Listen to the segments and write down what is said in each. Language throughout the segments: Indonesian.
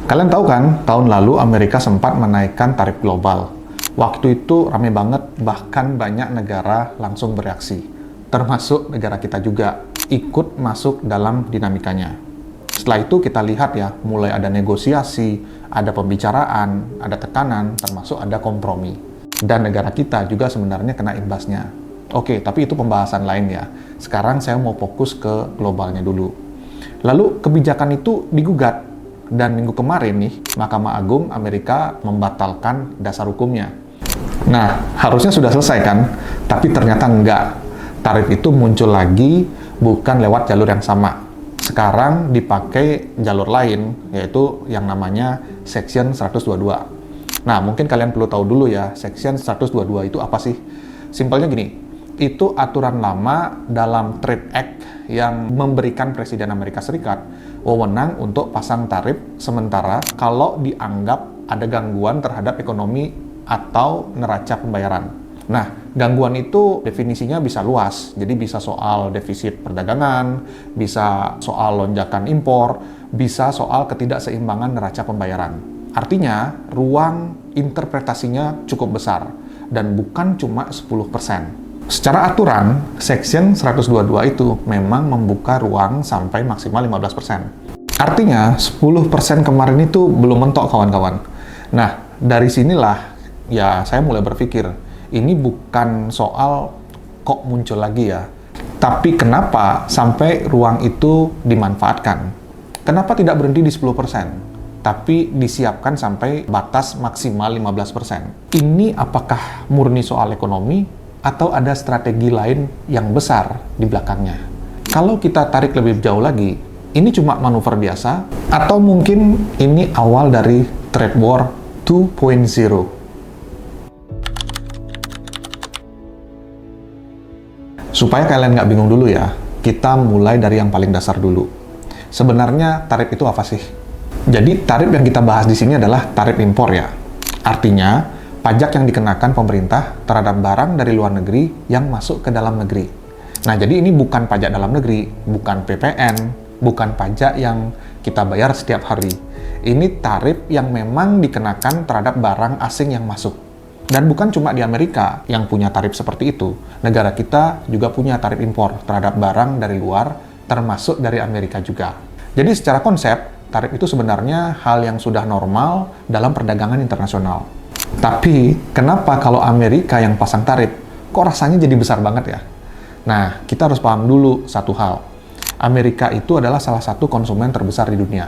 Kalian tahu kan, tahun lalu Amerika sempat menaikkan tarif global. Waktu itu rame banget, bahkan banyak negara langsung bereaksi. Termasuk negara kita juga ikut masuk dalam dinamikanya. Setelah itu kita lihat ya, mulai ada negosiasi, ada pembicaraan, ada tekanan, termasuk ada kompromi. Dan negara kita juga sebenarnya kena imbasnya. Oke, tapi itu pembahasan lain ya. Sekarang saya mau fokus ke globalnya dulu. Lalu kebijakan itu digugat. Dan minggu kemarin nih, Mahkamah Agung Amerika membatalkan dasar hukumnya. Nah, harusnya sudah selesai kan? Tapi ternyata enggak. Tarif itu muncul lagi, bukan lewat jalur yang sama. Sekarang dipakai jalur lain, yaitu yang namanya Section 122. Nah, mungkin kalian perlu tahu dulu ya, Section 122 itu apa sih? Simpelnya gini, itu aturan lama dalam Trade Act yang memberikan Presiden Amerika Serikat wewenang untuk pasang tarif sementara kalau dianggap ada gangguan terhadap ekonomi atau neraca pembayaran. Nah, gangguan itu definisinya bisa luas, jadi bisa soal defisit perdagangan, bisa soal lonjakan impor, bisa soal ketidakseimbangan neraca pembayaran. Artinya, ruang interpretasinya cukup besar, dan bukan cuma 10%. Secara aturan, Section 122 itu memang membuka ruang sampai maksimal 15%. Artinya, 10% kemarin itu belum mentok, kawan-kawan. Nah, dari sinilah ya saya mulai berpikir, ini bukan soal kok muncul lagi ya, tapi kenapa sampai ruang itu dimanfaatkan? Kenapa tidak berhenti di 10%, tapi disiapkan sampai batas maksimal 15%? Ini apakah murni soal ekonomi, atau ada strategi lain yang besar di belakangnya? Kalau kita tarik lebih jauh lagi, ini cuma manuver biasa, atau mungkin ini awal dari trade war 2.0? Supaya kalian nggak bingung dulu ya, kita mulai dari yang paling dasar dulu. Sebenarnya tarif itu apa sih? Jadi tarif yang kita bahas di sini adalah tarif impor ya. Artinya, pajak yang dikenakan pemerintah terhadap barang dari luar negeri yang masuk ke dalam negeri. Nah, jadi ini bukan pajak dalam negeri, bukan PPN, bukan pajak yang kita bayar setiap hari. Ini tarif yang memang dikenakan terhadap barang asing yang masuk. Dan bukan cuma di Amerika yang punya tarif seperti itu. Negara kita juga punya tarif impor terhadap barang dari luar, termasuk dari Amerika juga. Jadi secara konsep, tarif itu sebenarnya hal yang sudah normal dalam perdagangan internasional. Tapi, kenapa kalau Amerika yang pasang tarif, kok rasanya jadi besar banget ya? Nah, kita harus paham dulu satu hal. Amerika itu adalah salah satu konsumen terbesar di dunia.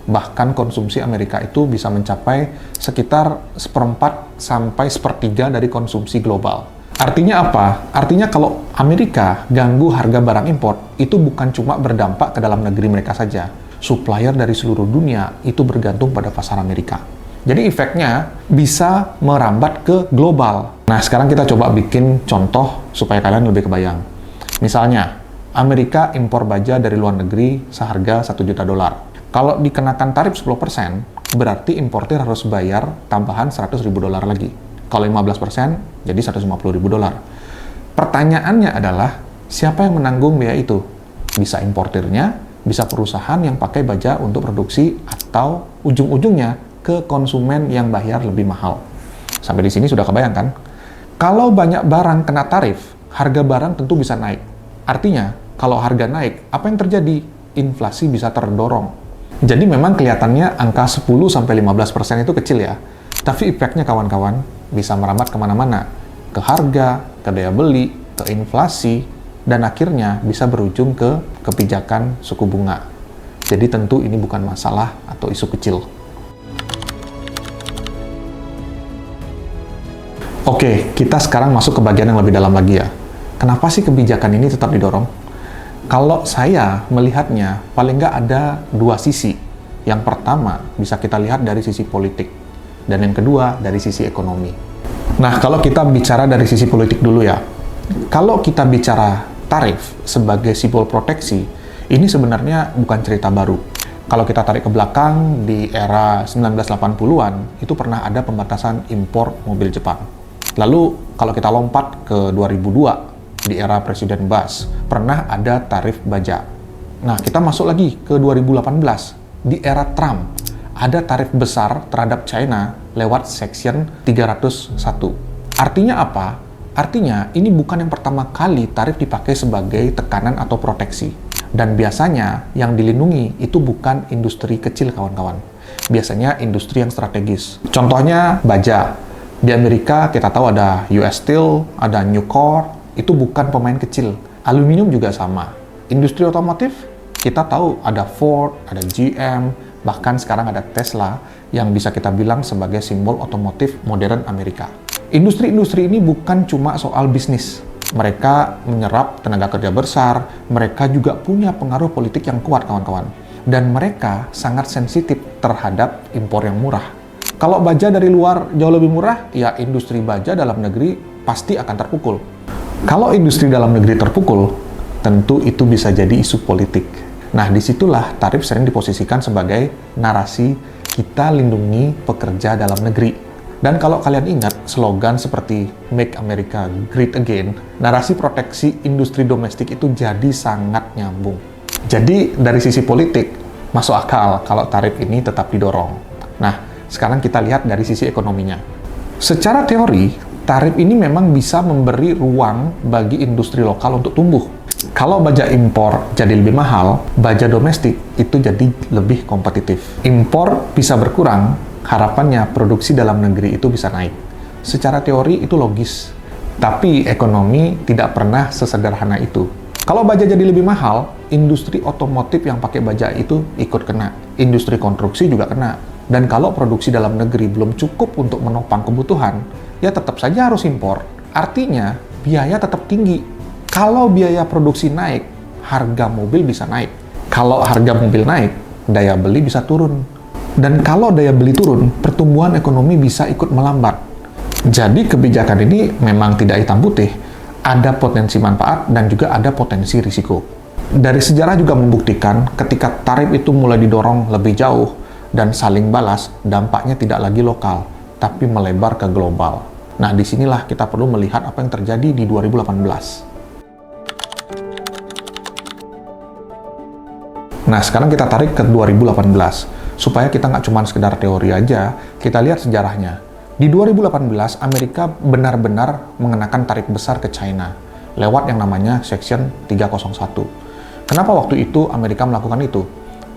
Bahkan konsumsi Amerika itu bisa mencapai sekitar 1/4 sampai 1/3 dari konsumsi global. Artinya apa? Artinya kalau Amerika ganggu harga barang impor, itu bukan cuma berdampak ke dalam negeri mereka saja. Supplier dari seluruh dunia itu bergantung pada pasar Amerika. Jadi efeknya bisa merambat ke global. Nah, sekarang kita coba bikin contoh supaya kalian lebih kebayang. Misalnya, Amerika impor baja dari luar negeri seharga $1 juta. Kalau dikenakan tarif 10%, berarti importir harus bayar tambahan $100.000 lagi. Kalau 15%, jadi $150.000. Pertanyaannya adalah, siapa yang menanggung biaya itu? Bisa importirnya, bisa perusahaan yang pakai baja untuk produksi, atau ujung-ujungnya ke konsumen yang bayar lebih mahal. Sampai di sini sudah kebayang kan? Kalau banyak barang kena tarif, harga barang tentu bisa naik. Artinya, kalau harga naik, apa yang terjadi? Inflasi bisa terdorong. Jadi memang kelihatannya angka 10-15% itu kecil ya. Tapi efeknya kawan-kawan bisa merambat kemana-mana. Ke harga, ke daya beli, ke inflasi, dan akhirnya bisa berujung ke kebijakan suku bunga. Jadi tentu ini bukan masalah atau isu kecil. Oke, kita sekarang masuk ke bagian yang lebih dalam lagi ya. Kenapa sih kebijakan ini tetap didorong? Kalau saya melihatnya, paling nggak ada dua sisi. Yang pertama, bisa kita lihat dari sisi politik. Dan yang kedua, dari sisi ekonomi. Nah, kalau kita bicara dari sisi politik dulu ya. Kalau kita bicara tarif sebagai simbol proteksi, ini sebenarnya bukan cerita baru. Kalau kita tarik ke belakang, di era 1980-an, itu pernah ada pembatasan impor mobil Jepang. Lalu, kalau kita lompat ke 2002, di era Presiden Bush, pernah ada tarif baja. Nah, kita masuk lagi ke 2018, di era Trump, ada tarif besar terhadap China lewat Section 301. Artinya apa? Artinya ini bukan yang pertama kali tarif dipakai sebagai tekanan atau proteksi. Dan biasanya yang dilindungi itu bukan industri kecil, kawan-kawan. Biasanya industri yang strategis. Contohnya baja. Di Amerika kita tahu ada US Steel, ada Nucor, itu bukan pemain kecil. Aluminium juga sama. Industri otomotif, kita tahu ada Ford, ada GM, bahkan sekarang ada Tesla yang bisa kita bilang sebagai simbol otomotif modern Amerika. Industri-industri ini bukan cuma soal bisnis. Mereka menyerap tenaga kerja besar, mereka juga punya pengaruh politik yang kuat, kawan-kawan. Dan mereka sangat sensitif terhadap impor yang murah. Kalau baja dari luar jauh lebih murah, ya industri baja dalam negeri pasti akan terpukul. Kalau industri dalam negeri terpukul, tentu itu bisa jadi isu politik. Nah, disitulah tarif sering diposisikan sebagai narasi kita lindungi pekerja dalam negeri. Dan kalau kalian ingat slogan seperti Make America Great Again, narasi proteksi industri domestik itu jadi sangat nyambung. Jadi dari sisi politik, masuk akal kalau tarif ini tetap didorong. Nah, sekarang kita lihat dari sisi ekonominya. Secara teori, tarif ini memang bisa memberi ruang bagi industri lokal untuk tumbuh. Kalau baja impor jadi lebih mahal, baja domestik itu jadi lebih kompetitif. Impor bisa berkurang, harapannya produksi dalam negeri itu bisa naik. Secara teori itu logis, tapi ekonomi tidak pernah sesederhana itu. Kalau baja jadi lebih mahal, industri otomotif yang pakai baja itu ikut kena. Industri konstruksi juga kena. Dan kalau produksi dalam negeri belum cukup untuk menopang kebutuhan, ya tetap saja harus impor. Artinya, biaya tetap tinggi. Kalau biaya produksi naik, harga mobil bisa naik. Kalau harga mobil naik, daya beli bisa turun. Dan kalau daya beli turun, pertumbuhan ekonomi bisa ikut melambat. Jadi kebijakan ini memang tidak hitam putih. Ada potensi manfaat dan juga ada potensi risiko. Dari sejarah juga membuktikan ketika tarif itu mulai didorong lebih jauh dan saling balas, dampaknya tidak lagi lokal, tapi melebar ke global. Nah, disinilah kita perlu melihat apa yang terjadi di 2018. Nah, sekarang kita tarik ke 2018, supaya kita nggak cuma sekedar teori aja, kita lihat sejarahnya. Di 2018, Amerika benar-benar mengenakan tarif besar ke China, lewat yang namanya Section 301. Kenapa waktu itu Amerika melakukan itu?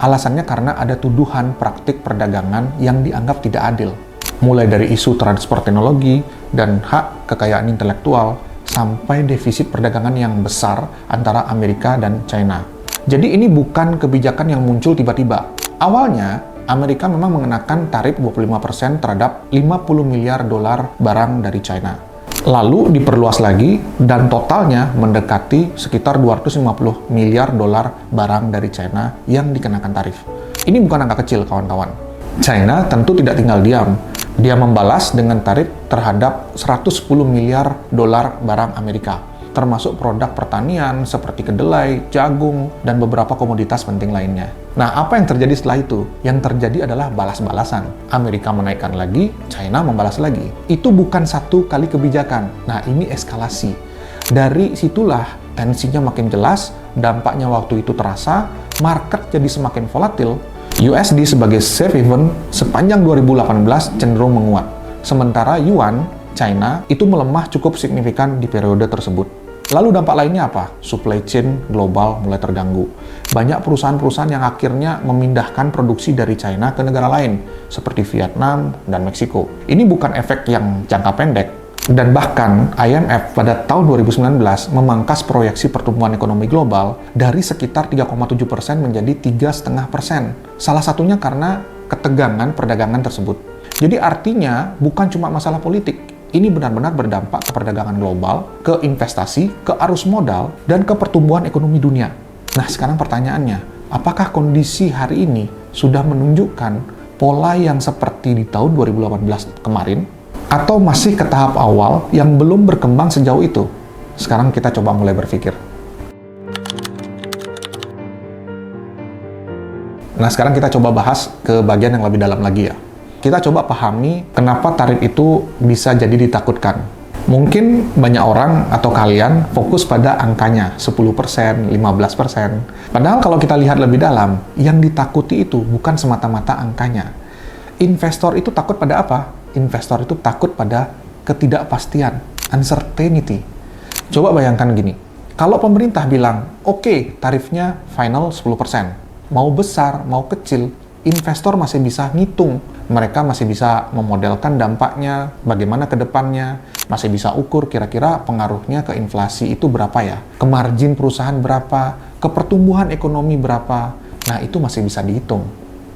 Alasannya karena ada tuduhan praktik perdagangan yang dianggap tidak adil. Mulai dari isu transfer teknologi dan hak kekayaan intelektual, sampai defisit perdagangan yang besar antara Amerika dan China. Jadi ini bukan kebijakan yang muncul tiba-tiba. Awalnya, Amerika memang mengenakan tarif 25% terhadap 50 miliar dolar barang dari China. Lalu diperluas lagi dan totalnya mendekati sekitar 250 miliar dolar barang dari China yang dikenakan tarif. Ini bukan angka kecil, kawan-kawan. China tentu tidak tinggal diam. Dia membalas dengan tarif terhadap 110 miliar dolar barang Amerika, termasuk produk pertanian seperti kedelai, jagung, dan beberapa komoditas penting lainnya. Nah, apa yang terjadi setelah itu? Yang terjadi adalah balas-balasan. Amerika menaikkan lagi, China membalas lagi. Itu bukan satu kali kebijakan. Nah, ini eskalasi. Dari situlah tensinya makin jelas, dampaknya waktu itu terasa, market jadi semakin volatil. USD sebagai safe haven sepanjang 2018 cenderung menguat. Sementara Yuan, China, itu melemah cukup signifikan di periode tersebut. Lalu dampak lainnya apa? Supply chain global mulai terganggu. Banyak perusahaan-perusahaan yang akhirnya memindahkan produksi dari China ke negara lain, seperti Vietnam dan Meksiko. Ini bukan efek yang jangka pendek. Dan bahkan IMF pada tahun 2019 memangkas proyeksi pertumbuhan ekonomi global dari sekitar 3,7% menjadi 3,5%. Salah satunya karena ketegangan perdagangan tersebut. Jadi artinya bukan cuma masalah politik. Ini benar-benar berdampak ke perdagangan global, ke investasi, ke arus modal, dan ke pertumbuhan ekonomi dunia. Nah, sekarang pertanyaannya, apakah kondisi hari ini sudah menunjukkan pola yang seperti di tahun 2018 kemarin? Atau masih ke tahap awal yang belum berkembang sejauh itu? Sekarang kita coba mulai berpikir. Nah, sekarang kita coba bahas ke bagian yang lebih dalam lagi ya. Kita coba pahami kenapa tarif itu bisa jadi ditakutkan. Mungkin banyak orang atau kalian fokus pada angkanya, 10%, 15%. Padahal kalau kita lihat lebih dalam, yang ditakuti itu bukan semata-mata angkanya. Investor itu takut pada apa? Investor itu takut pada ketidakpastian, uncertainty. Coba bayangkan gini, kalau pemerintah bilang, oke, tarifnya final 10%, mau besar, mau kecil, investor masih bisa ngitung. Mereka masih bisa memodelkan dampaknya, bagaimana ke depannya, masih bisa ukur kira-kira pengaruhnya ke inflasi itu berapa ya, ke margin perusahaan berapa, ke pertumbuhan ekonomi berapa. Nah, itu masih bisa dihitung.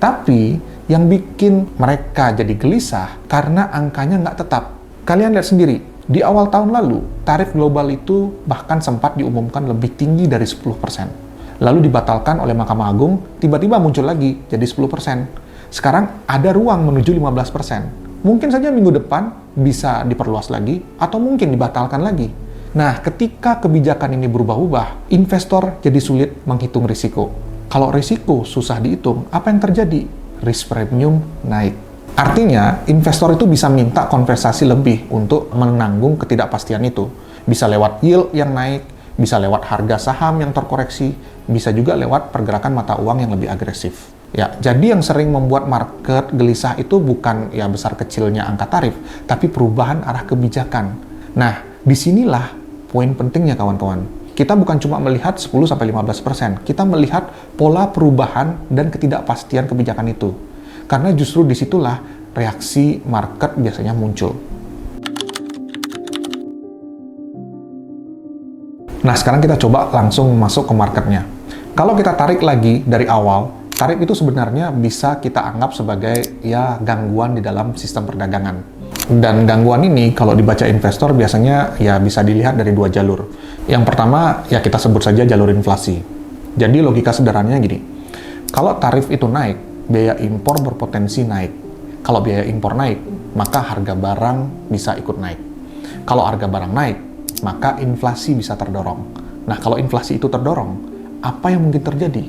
Tapi, yang bikin mereka jadi gelisah karena angkanya nggak tetap. Kalian lihat sendiri, di awal tahun lalu, tarif global itu bahkan sempat diumumkan lebih tinggi dari 10%. Lalu dibatalkan oleh Mahkamah Agung, tiba-tiba muncul lagi jadi 10%. Sekarang ada ruang menuju 15%. Mungkin saja minggu depan bisa diperluas lagi, atau mungkin dibatalkan lagi. Nah, ketika kebijakan ini berubah-ubah, investor jadi sulit menghitung risiko. Kalau risiko susah dihitung, apa yang terjadi? Risk premium naik. Artinya, investor itu bisa minta kompensasi lebih untuk menanggung ketidakpastian itu. Bisa lewat yield yang naik, bisa lewat harga saham yang terkoreksi, bisa juga lewat pergerakan mata uang yang lebih agresif. Ya, jadi yang sering membuat market gelisah itu bukan ya besar kecilnya angka tarif, tapi perubahan arah kebijakan. Nah, disinilah poin pentingnya kawan-kawan. Kita bukan cuma melihat 10-15%, kita melihat pola perubahan dan ketidakpastian kebijakan itu. Karena justru disitulah reaksi market biasanya muncul. Nah, sekarang kita coba langsung masuk ke marketnya. Kalau kita tarik lagi dari awal, tarif itu sebenarnya bisa kita anggap sebagai ya gangguan di dalam sistem perdagangan. Dan gangguan ini kalau dibaca investor biasanya ya bisa dilihat dari dua jalur. Yang pertama ya kita sebut saja jalur inflasi. Jadi logika sederhananya gini, kalau tarif itu naik, biaya impor berpotensi naik. Kalau biaya impor naik, maka harga barang bisa ikut naik. Kalau harga barang naik, maka inflasi bisa terdorong. Nah, kalau inflasi itu terdorong, apa yang mungkin terjadi?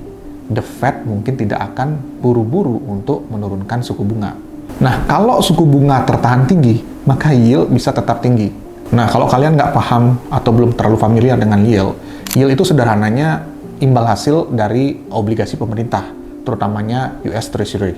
The Fed mungkin tidak akan buru-buru untuk menurunkan suku bunga. Nah, kalau suku bunga tertahan tinggi, maka yield bisa tetap tinggi. Nah, kalau kalian nggak paham atau belum terlalu familiar dengan yield itu sederhananya imbal hasil dari obligasi pemerintah, terutamanya US Treasury.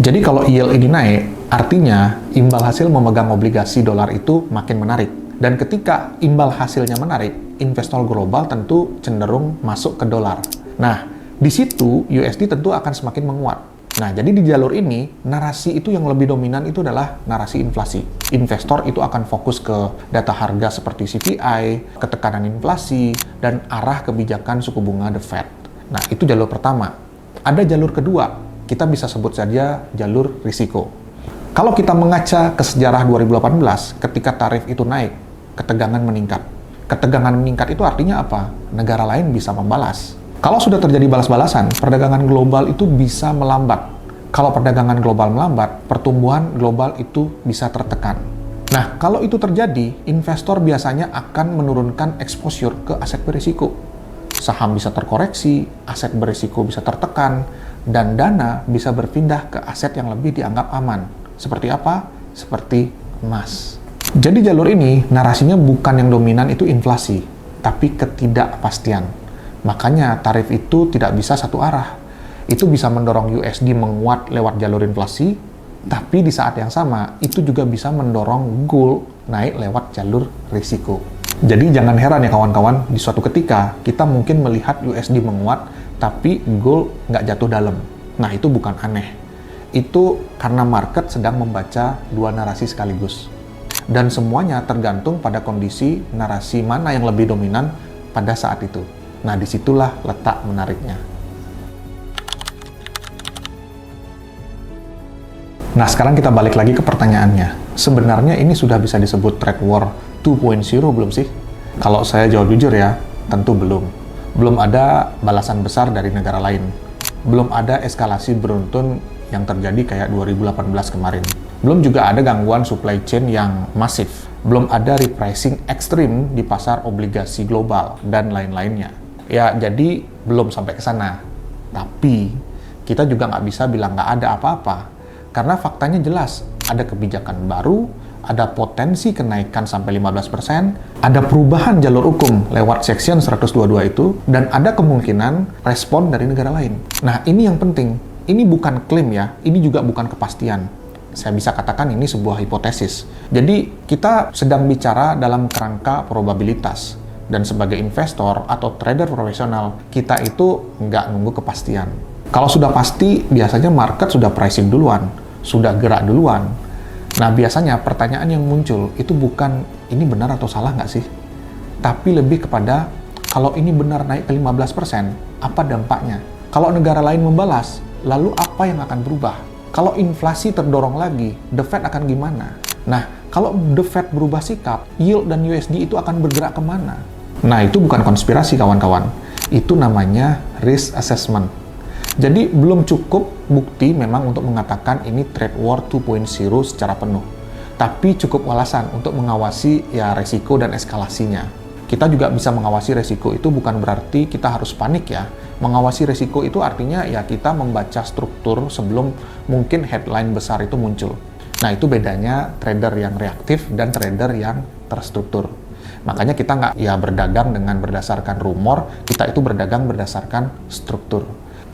Jadi kalau yield ini naik, artinya imbal hasil memegang obligasi dolar itu makin menarik. Dan ketika imbal hasilnya menarik, investor global tentu cenderung masuk ke dolar. Nah, di situ USD tentu akan semakin menguat. Nah, jadi di jalur ini, narasi itu yang lebih dominan itu adalah narasi inflasi. Investor itu akan fokus ke data harga seperti CPI, ketekanan inflasi, dan arah kebijakan suku bunga The Fed. Nah, itu jalur pertama. Ada jalur kedua, kita bisa sebut saja jalur risiko. Kalau kita mengaca ke sejarah 2018, ketika tarif itu naik, ketegangan meningkat. Ketegangan meningkat itu artinya apa? Negara lain bisa membalas. Kalau sudah terjadi balas-balasan, perdagangan global itu bisa melambat. Kalau perdagangan global melambat, pertumbuhan global itu bisa tertekan. Nah, kalau itu terjadi, investor biasanya akan menurunkan exposure ke aset berisiko. Saham bisa terkoreksi, aset berisiko bisa tertekan, dan dana bisa berpindah ke aset yang lebih dianggap aman. Seperti apa? Seperti emas. Jadi jalur ini, narasinya bukan yang dominan itu inflasi, tapi ketidakpastian. Makanya tarif itu tidak bisa satu arah. Itu bisa mendorong USD menguat lewat jalur inflasi, tapi di saat yang sama, itu juga bisa mendorong gold naik lewat jalur risiko. Jadi jangan heran ya kawan-kawan, di suatu ketika kita mungkin melihat USD menguat, tapi gold nggak jatuh dalam. Nah, itu bukan aneh. Itu karena market sedang membaca dua narasi sekaligus. Dan semuanya tergantung pada kondisi narasi mana yang lebih dominan pada saat itu. Nah, disitulah letak menariknya. Nah, sekarang kita balik lagi ke pertanyaannya. Sebenarnya ini sudah bisa disebut trade war 2.0 belum sih? Kalau saya jawab jujur ya, tentu belum. Belum ada balasan besar dari negara lain. Belum ada eskalasi beruntun yang terjadi kayak 2018 kemarin. Belum juga ada gangguan supply chain yang masif. Belum ada repricing ekstrim di pasar obligasi global, dan lain-lainnya. Ya, jadi belum sampai ke sana. Tapi, kita juga nggak bisa bilang nggak ada apa-apa. Karena faktanya jelas, ada kebijakan baru, ada potensi kenaikan sampai 15%, ada perubahan jalur hukum lewat Section 122 itu, dan ada kemungkinan respon dari negara lain. Nah, ini yang penting. ini bukan klaim ya, ini juga bukan kepastian. Saya bisa katakan ini sebuah hipotesis. Jadi kita sedang bicara dalam kerangka probabilitas. Dan sebagai investor atau trader profesional, kita itu nggak nunggu kepastian. Kalau sudah pasti, biasanya market sudah pricing duluan, sudah gerak duluan. Nah, biasanya pertanyaan yang muncul itu bukan ini benar atau salah nggak sih? Tapi lebih kepada, kalau ini benar naik ke 15%, apa dampaknya? Kalau negara lain membalas, lalu apa yang akan berubah? Kalau inflasi terdorong lagi, The Fed akan gimana? Nah, kalau The Fed berubah sikap, yield dan USD itu akan bergerak kemana? Nah, itu bukan konspirasi, kawan-kawan. Itu namanya risk assessment. Jadi, belum cukup bukti memang untuk mengatakan ini trade war 2.0 secara penuh. Tapi cukup alasan untuk mengawasi ya resiko dan eskalasinya. Kita juga bisa mengawasi resiko, itu bukan berarti kita harus panik ya. Mengawasi resiko itu artinya ya kita membaca struktur sebelum mungkin headline besar itu muncul. Nah, itu bedanya trader yang reaktif dan trader yang terstruktur. Makanya kita nggak ya berdagang dengan berdasarkan rumor, kita itu berdagang berdasarkan struktur.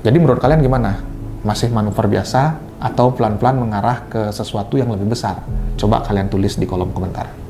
Jadi menurut kalian gimana? Masih manuver biasa atau pelan-pelan mengarah ke sesuatu yang lebih besar? Coba kalian tulis di kolom komentar.